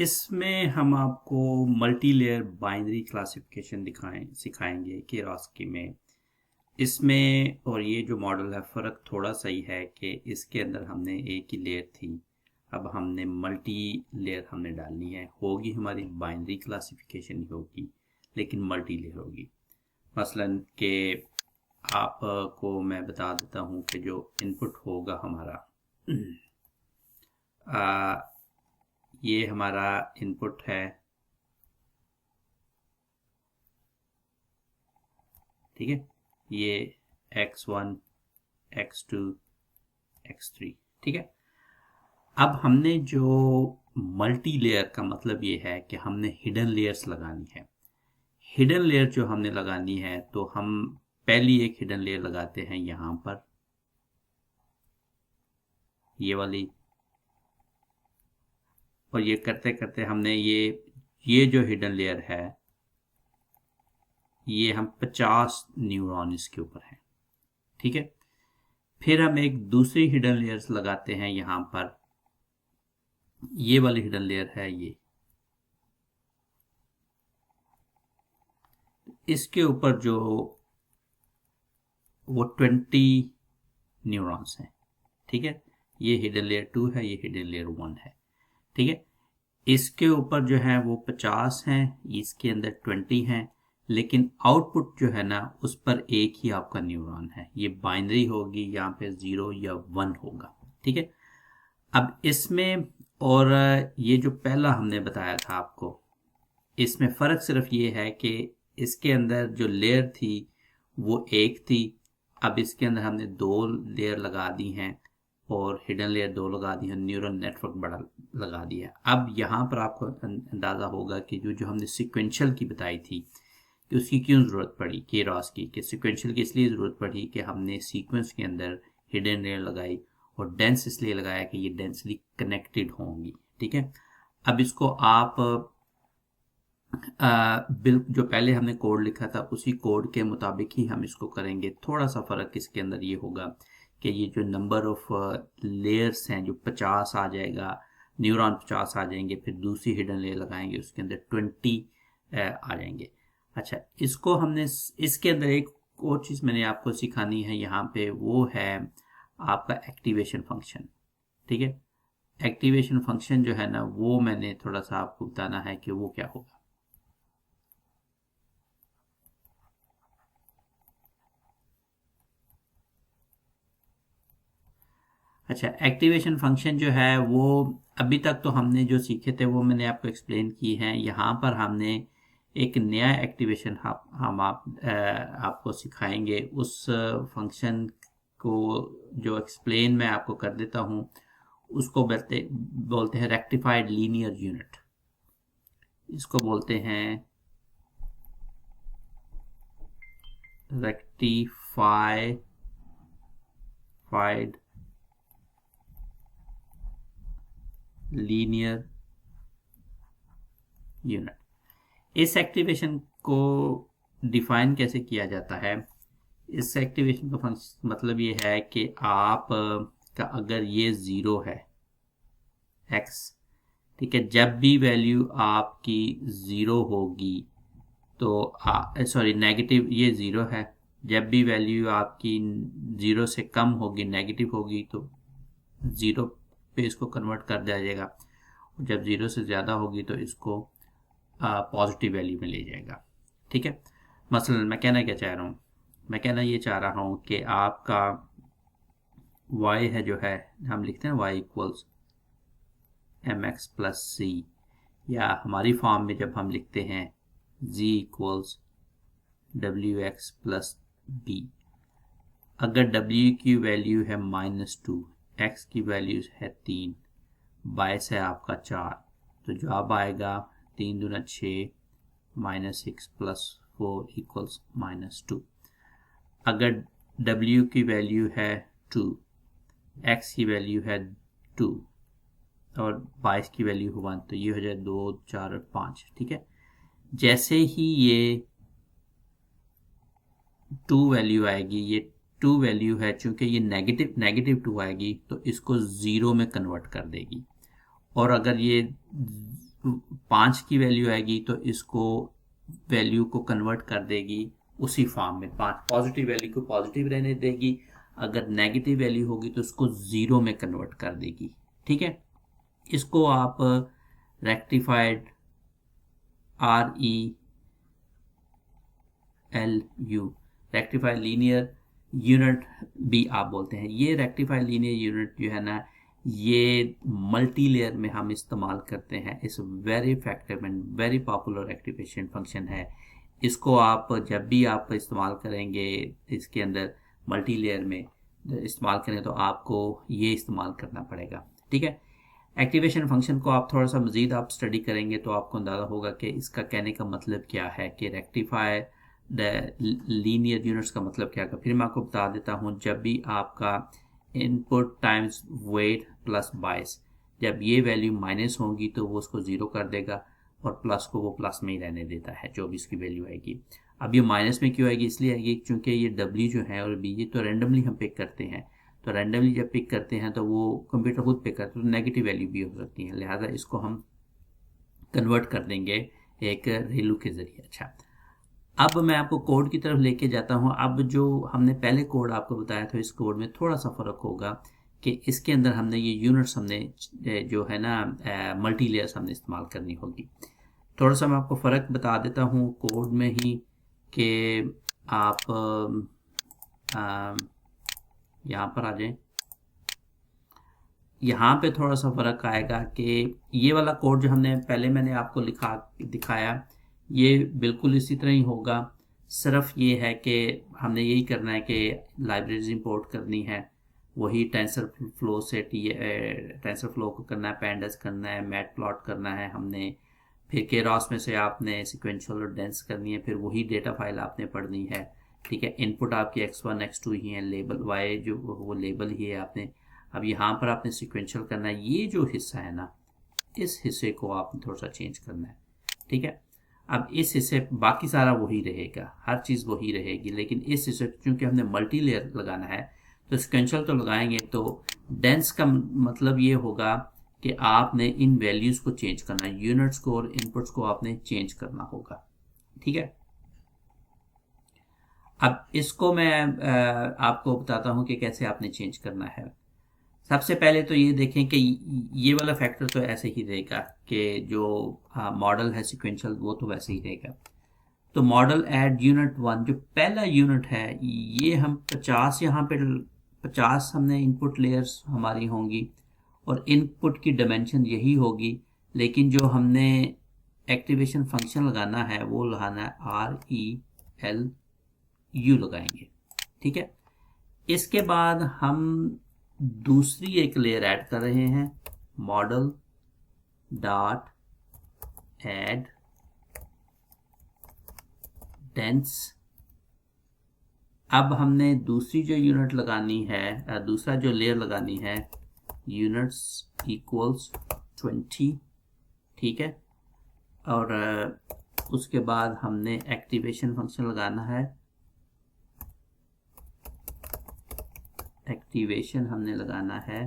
इसमें हम आपको मल्टी लेयर बाइनरी क्लासिफिकेशन सिखाएंगे केरोस्की में। इसमें और ये जो मॉडल है फ़र्क थोड़ा सा ही है कि इसके अंदर हमने एक ही लेयर थी, अब हमने मल्टी लेयर हमने डालनी है। होगी हमारी बाइनरी क्लासिफिकेशन ही होगी, लेकिन मल्टी लेयर होगी। मसलन कि आपको मैं बता देता हूँ कि जो इनपुट होगा हमारा ये हमारा इनपुट है, ठीक है। ये x1 x2 x3, ठीक है। अब हमने जो मल्टी लेयर का मतलब ये है कि हमने हिडन लेयर्स लगानी है। हिडन लेयर जो हमने लगानी है तो हम पहली एक हिडन लेयर लगाते हैं यहाँ पर, ये वाली, और ये करते करते हमने ये जो हिडन लेयर है ये हम 50 न्यूरॉन इसके ऊपर है, ठीक है। फिर हम एक दूसरी हिडन लेयर्स लगाते हैं यहाँ पर, ये वाली हिडन लेयर है ये, इसके ऊपर जो वो 20 न्यूरॉन्स हैं, ठीक है। ये हिडन लेयर 2 है, ये हिडन लेयर 1 है, ठीक है। इसके ऊपर जो है वो 50 हैं, इसके अंदर 20 हैं, लेकिन आउटपुट जो है ना उस पर एक ही आपका न्यूरॉन है। ये बाइनरी होगी, यहाँ पे 0 या 1 होगा, ठीक है। अब इसमें और ये जो पहला हमने बताया था आपको, इसमें फ़र्क सिर्फ ये है कि इसके अंदर जो लेयर थी वो एक थी, अब इसके अंदर हमने 2 लेयर लगा दी हैं और हिडन लेयर 2 लगा दी है, न्यूरल नेटवर्क बड़ा लगा दिया। अब यहाँ पर आपको अंदाज़ा होगा कि जो हमने सिक्वेंशियल की बताई थी कि उसकी क्यों ज़रूरत पड़ी, केरोस्की की सिक्वेंशियल की इसलिए ज़रूरत पड़ी कि हमने सीक्वेंस के अंदर हिडन लेयर लगाई और डेंस इसलिए लगाया कि ये डेंसली कनेक्टेड होंगी, ठीक है। अब इसको आप जो पहले हमने कोड लिखा था उसी कोड के मुताबिक ही हम इसको करेंगे। थोड़ा सा फ़र्क इसके अंदर ये होगा कि ये जो नंबर ऑफ लेयर्स हैं जो 50 आ जाएगा, न्यूरॉन 50 आ जाएंगे, फिर दूसरी हिडन लेयर लगाएंगे उसके अंदर 20 आ जाएंगे। अच्छा, इसको हमने इसके अंदर एक और चीज़ मैंने आपको सिखानी है यहाँ पे, वो है आपका एक्टिवेशन फंक्शन, ठीक है। एक्टिवेशन फंक्शन जो है ना वो मैंने थोड़ा सा आपको बताना है कि वो क्या होगा। अच्छा, एक्टिवेशन फंक्शन जो है वो अभी तक तो हमने जो सीखे थे वो मैंने आपको एक्सप्लेन की हैं। यहाँ पर हमने एक नया एक्टिवेशन आपको सिखाएंगे। उस फंक्शन को जो एक्सप्लेन मैं आपको कर देता हूँ उसको बोलते हैं रेक्टिफाइड लीनियर यूनिट। इसको बोलते हैं रेक्टिफाइड लीनियर यूनिट। इस एक्टिवेशन को डिफाइन कैसे किया जाता है? इस एक्टिवेशन का मतलब ये है कि आप का अगर ये 0 है x, ठीक है, जब भी वैल्यू आपकी 0 होगी तो सॉरी नेगेटिव, ये 0 है, जब भी वैल्यू आपकी 0 से कम होगी, नेगेटिव होगी, तो 0 पे इसको कन्वर्ट कर दिया जाएगा। जब 0 से ज़्यादा होगी तो इसको पॉजिटिव वैल्यू में ले जाएगा, ठीक है। मसलन मैं कहना क्या चाह रहा हूँ, मैं कहना ये चाह रहा हूँ कि आपका y है जो है, हम लिखते हैं y equals mx plus c, या हमारी फॉर्म में जब हम लिखते हैं z equals wx plus b। अगर w की वैल्यू है -2, x की वैल्यू है 3, बाईस है आपका 4, तो जवाब आएगा 3 दूना 6 -6 प्लस 4 इक्वल्स -2। अगर w की वैल्यू है 2, x की वैल्यू है 2 और 22 की वैल्यू हो 1, तो ये हो जाए 2 4 और 5, ठीक है। जैसे ही ये 2 वैल्यू आएगी, ये 2 वैल्यू है, चूंकि ये नेगेटिव 2 आएगी तो इसको 0 में कन्वर्ट कर देगी। और अगर ये 5 की वैल्यू आएगी तो इसको वैल्यू को कन्वर्ट कर देगी उसी फॉर्म में, 5 पॉजिटिव वैल्यू को पॉजिटिव रहने देगी, अगर नेगेटिव वैल्यू होगी तो उसको ज़ीरो में कन्वर्ट कर देगी। ठीक है, इसको आप rectified RELU rectified linear unit भी आप बोलते हैं। ये रेक्टिफाइड लीनियर यूनिट जो है ना, ये मल्टी लेयर में हम इस्तेमाल करते हैं। इस very effective and very popular rectification function है। इसको आप जब भी आप इस्तेमाल करेंगे इसके अंदर मल्टी लेयर में इस्तेमाल करें तो आपको ये इस्तेमाल करना पड़ेगा। ठीक है, एक्टिवेशन फंक्शन को आप थोड़ा सा मज़ीद आप स्टडी करेंगे तो आपको अंदाज़ा होगा कि इसका कहने का मतलब क्या है, कि रेक्टिफाई द लीनियर यूनिट्स का मतलब क्या है। फिर मैं आपको बता देता हूँ, जब भी आपका इनपुट टाइम्स वेट प्लस बाइस, जब ये वैल्यू माइनस होगी तो वो उसको ज़ीरो कर देगा और प्लस को वो प्लस में ही रहने देता है जो भी इसकी वैल्यू आएगी। अब ये माइनस में क्यों आएगी, इसलिए आएगी क्योंकि ये डब्ल्यू जो है और बी ये तो रेंडमली हम पिक करते हैं, तो रेंडमली जब पिक करते हैं तो वो कंप्यूटर खुद पिक करता है, तो नेगेटिव वैल्यू भी हो सकती है, लिहाजा इसको हम कन्वर्ट कर देंगे एक रेलू के ज़रिए। अच्छा, अब मैं आपको कोड की तरफ लेके जाता हूँ। अब जो हमने पहले कोड आपको बताया था, इस कोड में थोड़ा सा फ़र्क होगा कि इसके अंदर हमने ये यूनिट्स हमने जो है ना मल्टी लेयर्स हमने इस्तेमाल करनी होगी। थोड़ा सा मैं आपको फ़र्क बता देता हूँ कोड में ही कि आप यहाँ पर आ जाएं। यहाँ पे थोड़ा सा फ़र्क आएगा कि ये वाला कोड जो हमने पहले मैंने आपको दिखाया ये बिल्कुल इसी तरह ही होगा, सिर्फ ये है कि हमने यही करना है कि लाइब्रेरीज इंपोर्ट करनी है, वही टेंसर फ्लो से टेंसर फ्लो को करना है, पैंडस करना है, मैट प्लॉट करना है हमने, फिर केरॉस में से आपने सिक्वेंशियल और डेंस करनी है, फिर वही डेटा फाइल आपने पढ़नी है। ठीक है, इनपुट आपकी x1 x2 ही है, लेबल y जो वो लेबल ही है आपने। अब यहाँ पर आपने सिक्वेंशियल करना है, ये जो हिस्सा है ना इस हिस्से को आपने थोड़ा सा चेंज करना है। ठीक है, अब इस हिस्से बाकी सारा वही रहेगा, हर चीज़ वही रहेगी, लेकिन इस हिस्से चूँकि हमने मल्टी लेयर लगाना है तो सिक्वेंशियल तो लगाएंगे, तो डेंस का मतलब ये होगा कि आपने इन वैल्यूज़ को चेंज करना है, यूनिट्स को और इनपुट्स को आपने चेंज करना होगा। ठीक है, अब इसको मैं आपको बताता हूँ कि कैसे आपने चेंज करना है। सबसे पहले तो ये देखें कि ये वाला फैक्टर तो ऐसे ही रहेगा कि जो मॉडल है सिक्वेंशियल वो तो वैसे ही रहेगा। तो मॉडल ऐड यूनिट 1 जो पहला यूनिट है ये हम 50 यहाँ पे 50 हमने इनपुट लेयर्स हमारी होंगी और इनपुट की डायमेंशन यही होगी, लेकिन जो हमने एक्टिवेशन फंक्शन लगाना है वो लगाना है RELU लगाएंगे। ठीक है, इसके बाद हम दूसरी एक लेयर ऐड कर रहे हैं, मॉडल डॉट ऐड डेंस। अब हमने दूसरी जो यूनिट लगानी है, दूसरा जो लेयर लगानी है, यूनिट्स इक्वल्स 20। ठीक है, और उसके बाद हमने एक्टिवेशन फंक्शन लगाना है, एक्टिवेशन हमने लगाना है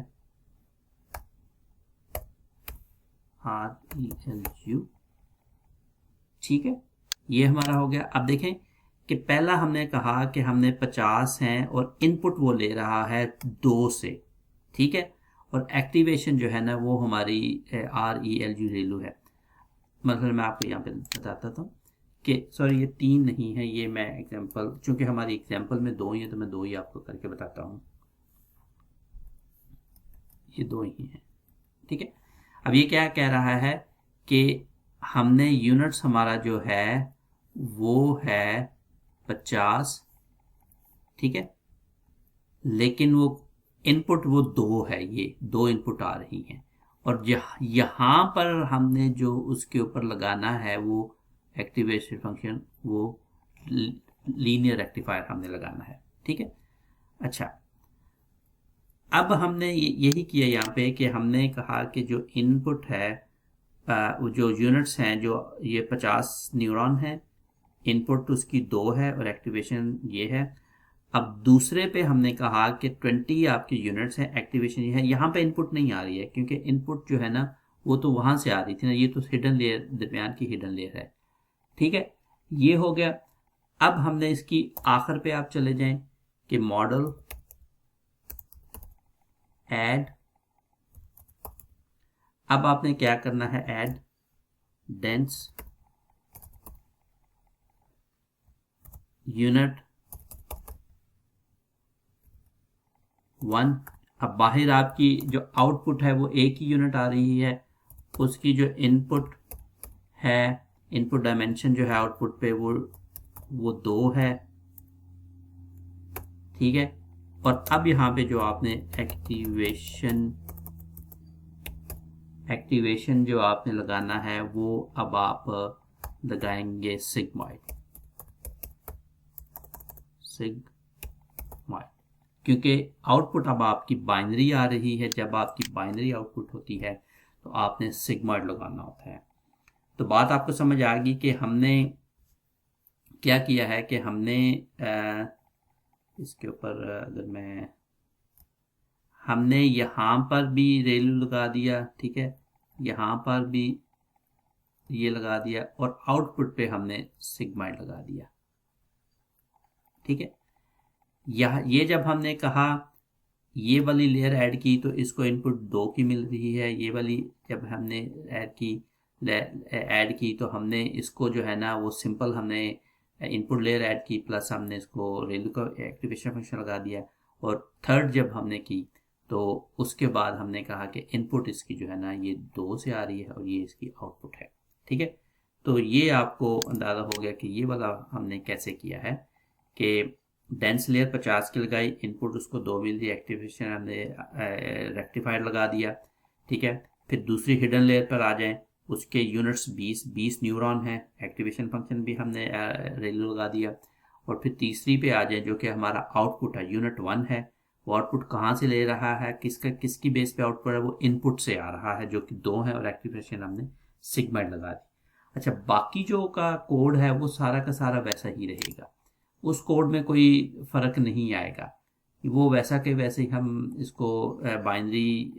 RELU। ठीक है, ये हमारा हो गया। अब देखें कि पहला हमने कहा कि हमने 50 हैं और इनपुट वो ले रहा है 2 से। ठीक है, और एक्टिवेशन जो है ना वो हमारी RELU है। मतलब मैं आपको यहाँ पे बताता था कि सॉरी ये 3 नहीं है, ये मैं एग्जांपल, चूंकि हमारी एग्जांपल में 2 ही है तो मैं 2 ही आपको करके बताता हूँ, ये 2 ही हैं। ठीक है, अब ये क्या कह रहा है कि हमने यूनिट्स हमारा जो है वो है 50। ठीक है, लेकिन वो इनपुट वो 2 है, ये 2 इनपुट आ रही हैं, और यहाँ पर हमने जो उसके ऊपर लगाना है वो एक्टिवेशन फंक्शन, वो लीनियर रेक्टिफायर हमने लगाना है। ठीक है, अच्छा, अब हमने यही किया यहाँ पे कि हमने कहा कि जो इनपुट है जो यूनिट्स हैं, जो ये 50 न्यूरॉन है, इनपुट उसकी 2 है और एक्टिवेशन ये है। अब दूसरे पे हमने कहा कि 20 आपकी यूनिट्स हैं, एक्टिवेशन ये है। यहाँ पे इनपुट नहीं आ रही है क्योंकि इनपुट जो है ना वो तो वहां से आ रही थी ना, ये तो हिडन लेयर, दरमियान की हिडन लेयर है। ठीक है, ये हो गया। अब हमने इसकी आखिर पे आप चले जाएं कि मॉडल ऐड, अब आपने क्या करना है, ऐड डेंस यूनिट 1। अब बाहर आपकी जो आउटपुट है वो एक ही यूनिट आ रही है, उसकी जो इनपुट है, इनपुट डायमेंशन जो है आउटपुट पे वो 2 है। ठीक है, और अब यहाँ पे जो आपने एक्टिवेशन जो आपने लगाना है वो अब आप लगाएंगे सिग्मॉइड, क्योंकि आउटपुट अब आपकी बाइनरी आ रही है। जब आपकी बाइनरी आउटपुट होती है तो आपने सिग्मॉइड लगाना होता है। तो बात आपको समझ आ गई कि हमने क्या किया है कि हमने इसके ऊपर हमने यहाँ पर भी रेलू लगा दिया। ठीक है, यहाँ पर भी ये लगा दिया और आउटपुट पे हमने सिग्मॉइड लगा दिया। ठीक है, ये जब हमने कहा ये वाली लेयर ऐड की तो इसको इनपुट 2 की मिल रही है। ये वाली जब हमने ऐड की तो हमने इसको जो है ना वो सिंपल हमने इनपुट लेयर ऐड की, प्लस हमने इसको रेलू का एक्टिवेशन फंक्शन लगा दिया। और थर्ड जब हमने की तो उसके बाद हमने कहा कि इनपुट इसकी जो है ना ये 2 से आ रही है और ये इसकी आउटपुट है। ठीक है, तो ये आपको अंदाज़ा हो गया कि ये वाला हमने कैसे किया है कि डेंस लेयर 50 की लगाई, इनपुट उसको 2 मिल रही, एक्टिवेशन हमने रेक्टिफायर लगा दिया। ठीक है, फिर दूसरी हिडन लेयर पर आ जाएं, उसके यूनिट्स 20 न्यूरॉन हैं, एक्टिवेशन फंक्शन भी हमने रेलू लगा दिया। और फिर तीसरी पे आ जाए जो कि हमारा आउटपुट है, यूनिट 1 है। वो आउटपुट कहाँ से ले रहा है, किसकी बेस पे आउटपुट है, वो इनपुट से आ रहा है जो कि 2 है, और एक्टिवेशन हमने सिग्मॉइड लगा दी। अच्छा, बाकी जो का कोड है वो सारा का सारा वैसा ही रहेगा, उस कोड में कोई फ़र्क नहीं आएगा, वो वैसा के वैसे ही हम इसको बाइनरी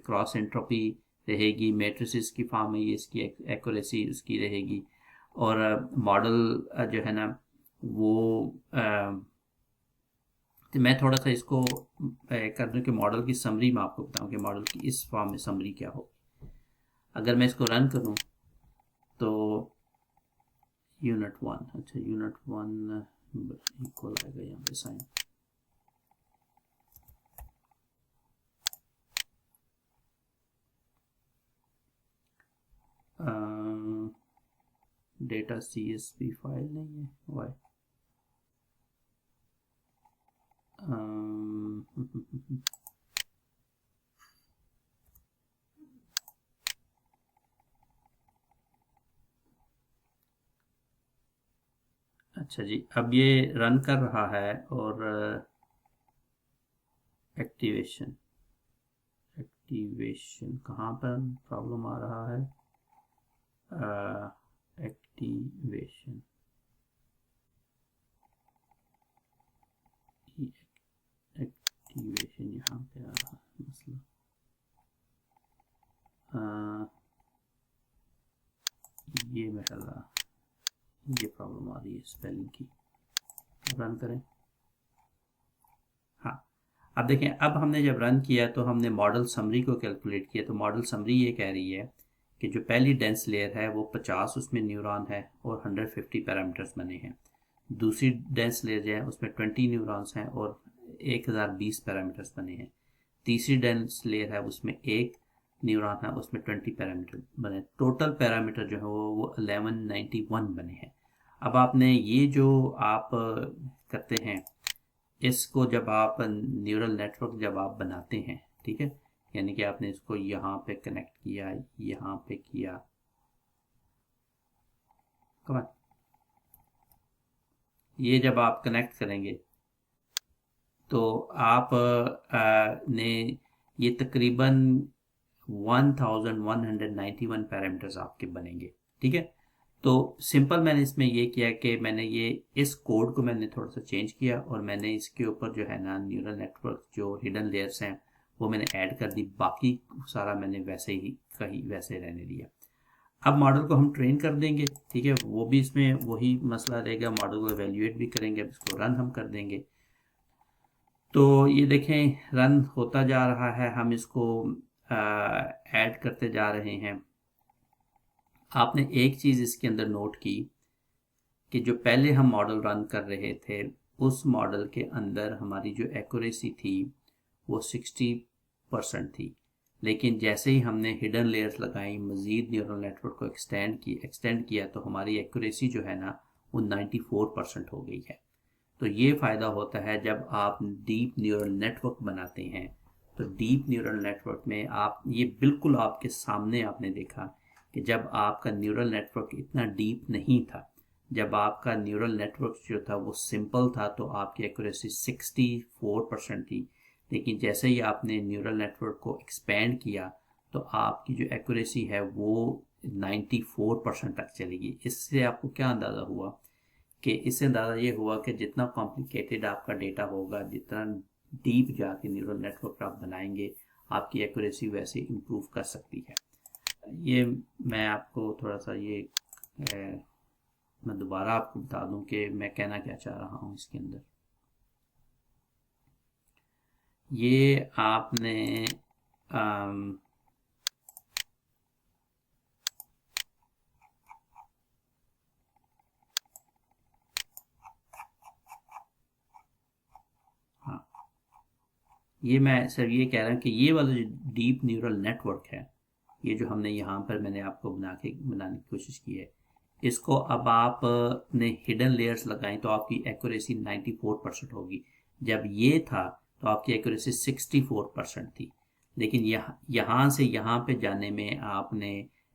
क्रॉस एंट्रोपी रहेगी, मैट्रिसेस की फॉर्म में ये इसकी एक्यूरेसी उसकी रहेगी। और मॉडल जो है ना वो तो मैं थोड़ा सा इसको कर दूं कि मॉडल की समरी मैं आपको बताऊं कि मॉडल की इस फॉर्म में समरी क्या हो। अगर मैं इसको रन करूं तो यूनिट 1, अच्छा यूनिट 1 इक्वल आएगा यहाँ पे साइन। डेटा CSV फाइल नहीं है, वाई अच्छा जी, अब ये रन कर रहा है और एक्टिवेशन कहाँ पर प्रॉब्लम आ रहा है, एक्टिवेशन यहाँ पे आ रहा है मसला। ये मेरा ये प्रॉब्लम आ रही है स्पेलिंग की। रन करें, हाँ अब देखें, अब हमने जब रन किया तो हमने मॉडल समरी को कैलकुलेट किया। तो मॉडल समरी ये कह रही है कि जो पहली डेंस लेयर है वो 50 उसमें न्यूरॉन है और 150 पैरामीटर्स बने हैं। दूसरी डेंस लेयर जो है उसमें 20 न्यूरॉन्स हैं और 1020 पैरामीटर्स बने हैं। तीसरी डेंस लेयर है उसमें 1 न्यूरॉन है, उसमें 20 पैरामीटर बने। टोटल पैरामीटर जो है वो 1191 बने हैं। अब आपने ये जो आप करते हैं इसको जब आप न्यूरल नेटवर्क जब आप बनाते हैं, ठीक है, यानी कि आपने इसको यहाँ पे कनेक्ट किया, यहाँ पे किया, कमान ये जब आप कनेक्ट करेंगे तो आप ने ये तकरीबन 1191 पैरामीटर्स आपके बनेंगे। ठीक है, तो सिंपल मैंने इसमें ये किया कि मैंने ये इस कोड को मैंने थोड़ा सा चेंज किया और मैंने इसके ऊपर जो है ना न्यूरल नेटवर्क जो हिडन लेयर्स हैं वो मैंने ऐड कर दी, बाकी सारा मैंने वैसे ही कहीं वैसे रहने दिया। अब मॉडल को हम ट्रेन कर देंगे, ठीक है, वो भी इसमें वही मसला रहेगा, मॉडल को एवेल्यूएट भी करेंगे। अब इसको रन हम कर देंगे तो ये देखें रन होता जा रहा है, हम इसको ऐड करते जा रहे हैं। आपने एक चीज़ इसके अंदर नोट की कि जो पहले हम मॉडल रन कर रहे थे उस मॉडल के अंदर हमारी जो एक्यूरेसी थी वो 60% थी, लेकिन जैसे ही हमने हिडन लेयर्स लगाई, मज़ीद न्यूरल नेटवर्क को एक्सटेंड किया तो हमारी एक्यूरेसी जो है ना वो 94% हो गई है। तो ये फ़ायदा होता है जब आप डीप न्यूरल नेटवर्क बनाते हैं। तो डीप न्यूरल नेटवर्क में आप ये बिल्कुल आपके सामने आपने देखा कि जब आपका न्यूरल नेटवर्क इतना डीप नहीं था, जब आपका न्यूरल नेटवर्क जो था वो सिंपल था, तो आपकी एक्यूरेसी 64% थी। लेकिन जैसे ही आपने न्यूरल नेटवर्क को एक्सपेंड किया तो आपकी जो एक्यूरेसी है वो 94% तक चलेगी। इससे आपको क्या अंदाज़ा हुआ कि इससे अंदाज़ा ये हुआ कि जितना कॉम्प्लिकेटेड आपका डेटा होगा, जितना डीप जाके न्यूरल नेटवर्क आप बनाएंगे, आपकी एक्यूरेसी वैसे इम्प्रूव कर सकती है। ये मैं आपको थोड़ा सा ये मैं दोबारा आपको बता दूं कि मैं कहना क्या चाह रहा हूँ इसके अंदर। ये आपने हाँ, ये मैं सर ये कह रहा हूँ कि ये वाला जो डीप न्यूरल नेटवर्क है, ये जो हमने यहाँ पर मैंने आपको बनाने की कोशिश की है, इसको अब आपने हिडन लेयर्स लगाई तो आपकी एक्यूरेसी 94% होगी। जब ये था तो आपकी एक्यूरेसी 64% थी। लेकिन यहाँ से यहाँ पे जाने में आपने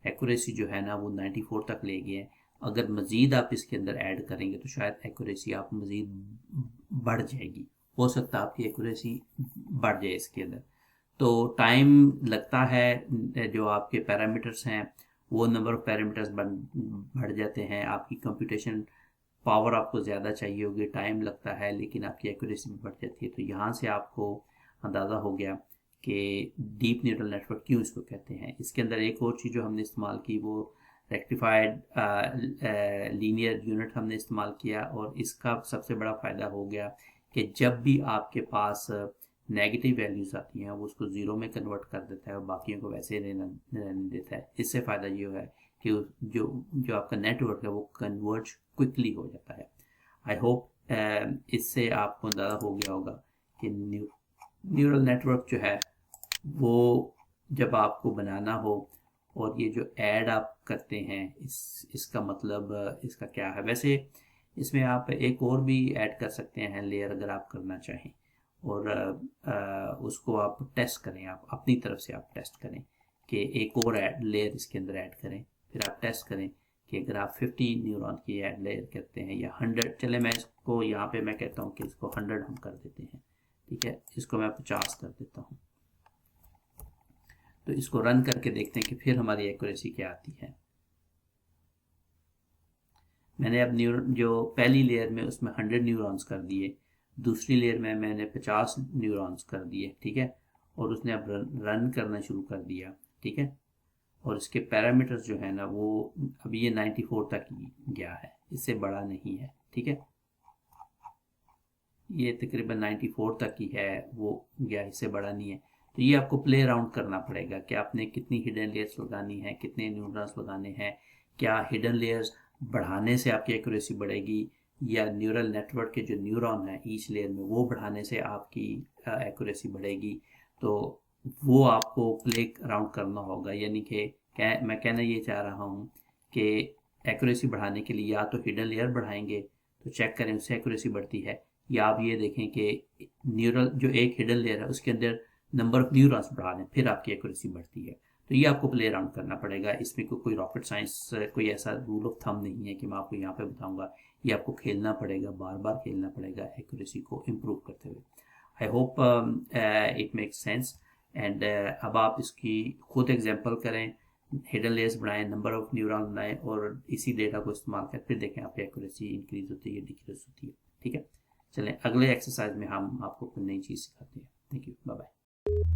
एक्यूरेसी जो है ना वो 94 तक ले गए। अगर मज़ीद आप इसके अंदर ऐड करेंगे तो शायद एक्यूरेसी आप मज़ीद बढ़ जाएगी, हो सकता है आपकी एक्यूरेसी बढ़ जाए इसके अंदर। तो टाइम लगता है, जो आपके पैरामीटर्स हैं वो नंबर ऑफ पैरामीटर्स बढ़ जाते हैं, आपकी कंप्यूटेशन पावर आपको ज़्यादा चाहिए होगी, टाइम लगता है, लेकिन आपकी एक्यूरेसी भी बढ़ जाती है। तो यहाँ से आपको अंदाज़ा हो गया कि डीप न्यूरल नेटवर्क क्यों इसको कहते हैं। इसके अंदर एक और चीज़ जो हमने इस्तेमाल की वो रेक्टिफाइड लीनियर यूनिट हमने इस्तेमाल किया, और इसका सबसे बड़ा फ़ायदा हो गया कि जब भी आपके पास नेगेटिव वैल्यूज़ आती हैं वो उसको ज़ीरो में कन्वर्ट कर देता है और बाकियों को वैसे रहने देता है। इससे फ़ायदा ये है कि जो जो आपका नेटवर्क है वो कन्वर्ज क्विकली हो जाता है। आई होप इससे आपको अंदाज़ा हो गया होगा कि न्यूरल नेटवर्क जो है वो जब आपको बनाना हो और ये जो ऐड आप करते हैं इसका मतलब इसका क्या है। वैसे इसमें आप एक और भी ऐड कर सकते हैं लेयर अगर आप करना चाहें, और उसको आप टेस्ट करें, आप अपनी तरफ से आप टेस्ट करें कि एक और लेयर इसके अंदर ऐड करें। फिर आप टेस्ट करें कि अगर आप 50 न्यूरॉन की ऐड लेयर करते हैं या 100, चले मैं इसको यहाँ पे मैं कहता हूँ कि इसको 100 हम कर देते हैं, ठीक है, इसको मैं 50 कर देता हूँ। तो इसको रन करके देखते हैं कि फिर हमारी एक्यूरेसी क्या आती है। मैंने अब जो पहली लेयर में उसमें 100 न्यूरॉन्स कर दिए, दूसरी लेयर में मैंने 50 न्यूरॉन्स कर दिए, ठीक है, और उसने अब रन करना शुरू कर दिया, ठीक है, और इसके पैरामीटर्स जो है ना वो अभी ये 94 तक गया है, इससे बड़ा नहीं है, ठीक है, ये तकरीबन 94 तक ही है वो गया, इससे बड़ा नहीं है। तो ये आपको प्ले अराउंड करना पड़ेगा कि आपने कितनी हिडन लेयर्स लगानी है, कितने न्यूरॉन्स लगाने हैं, क्या हिडन लेयर्स बढ़ाने से आपकी एक्यूरेसी बढ़ेगी या न्यूरल नेटवर्क के जो न्यूरॉन है ईच लेयर में वो बढ़ाने से आपकी एक्यूरेसी बढ़ेगी। तो वो आपको प्ले अराउंड करना होगा, यानी कि मैं कहना ये चाह रहा हूँ कि एक्यूरेसी बढ़ाने के लिए या तो हिडन लेयर बढ़ाएंगे तो चेक करें उससे एक्यूरेसी बढ़ती है, या आप ये देखें कि न्यूरल जो एक हिडन लेयर है उसके अंदर नंबर ऑफ न्यूरॉन्स बढ़ा दें, फिर आपकी एक्यूरेसी बढ़ती है। तो ये आपको प्ले अराउंड करना पड़ेगा, इसमें कोई रॉकेट साइंस कोई ऐसा रूल ऑफ थंब नहीं है कि मैं आपको यहाँ पे बताऊंगा, ये आपको खेलना पड़ेगा, बार बार खेलना पड़ेगा एक्यूरेसी को इम्प्रूव करते हुए। I hope it makes sense and अब आप इसकी खुद एग्जांपल करें, हिडन लेयर्स बनाएं, नंबर ऑफ न्यूरॉन बनाएं और इसी डेटा को इस्तेमाल करें, फिर देखें आपकी एक्यूरेसी इंक्रीज होती है डिक्रीज होती है, ठीक है। चलें अगले एक्सरसाइज में हम आपको कोई नई चीज़ सिखाते हैं। Thank you, bye bye.